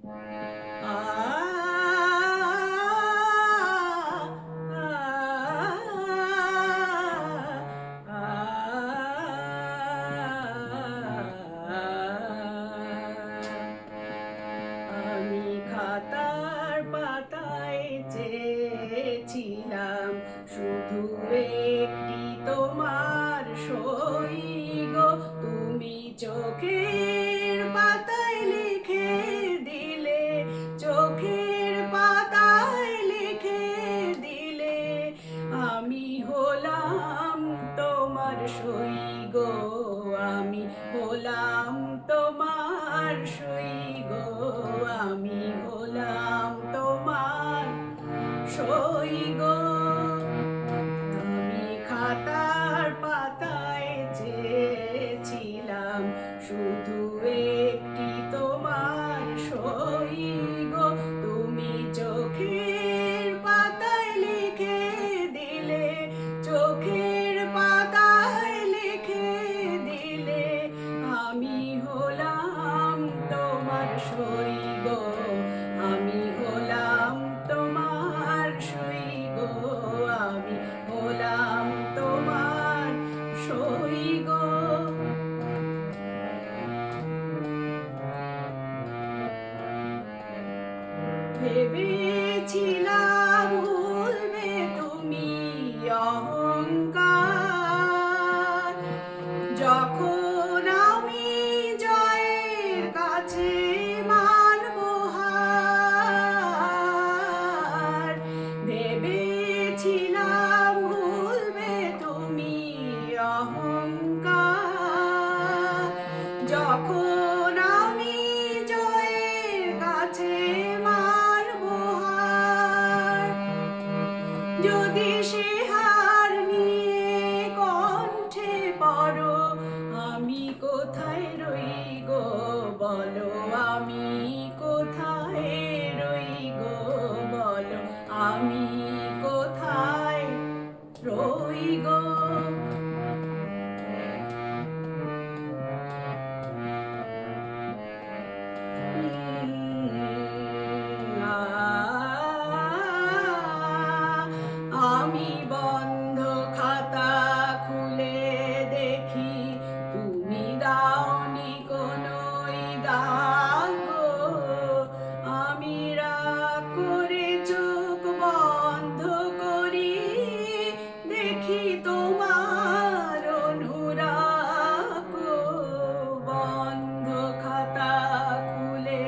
আমি খাতার পাতায় চেয়েছিলাম শুধু একটি তোমার সই গো, তুমি চোখের পাতায় লিখে দিলে, চোখের পাতায় লিখে দিলে, আমি হলাম তোমার সই গো, আমি হলাম তোমার সই গো, আমি হলাম তোমার সই গো। আমি খাতার পাতায় চেয়েছিলাম শুধু একটি তোমার সই গো, তুমি চোখের পাতায় লিখে দিলে, চোখের পাতায় লিখে দিলে, আমি হলাম তোমার সই গো, আমি হলাম তোমার সই গো, আমি হলাম তোমার সই গো। ভেবেছিলাম ভুলবে তুমি অহংকার, যখন আমি জয়ের কাছে মানব হার। ভেবেছিলাম ভুলবে তুমি অহংকার, যখন আমি জয়ের কাছে মানব হার। যদি সে হার নিয়ে কণ্ঠে পড়ো, আমি কোথায় রই গো বলো, আমি কোথায় রই গো বলো, আমি কোথায় রই গো। আমি বন্ধ খাতা খুলে দেখি, তুমি দাওনি কোনোই দাগ গো, আমি রাগ করে চোখ বন্ধ করি, দেখি তোমার অনুরাগ গো। বন্ধ খাতা খুলে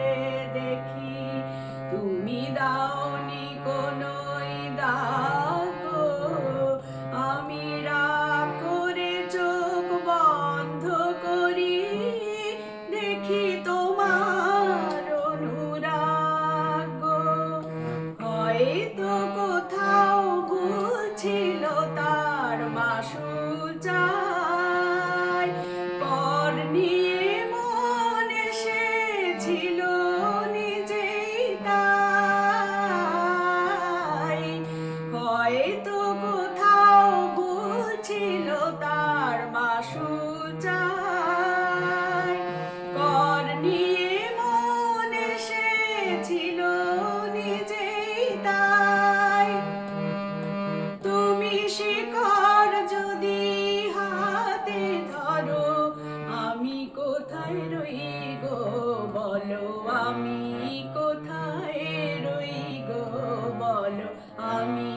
দেখি, তুমি দাওনি কোনোই দাগ গো, আমি রাগ করে চোখ বন্ধ করি, দেখি তোমার অনুরাগ গো। হয়তো কোথাও ভুল ছিল, তার মাসুল চাই, পর নিয়ে মন এসেছিল নিজেই তাই। হয়তো কোথাও ভুল ছিল, তার মাসুল চাই, পর নিয়ে মন এসেছিল নিজেই তাই। তুমি শিকড় যদি হাতে ধরো, আমি কোথায় রই গো বলো, আমি কোথায় রই গো বলো, আমি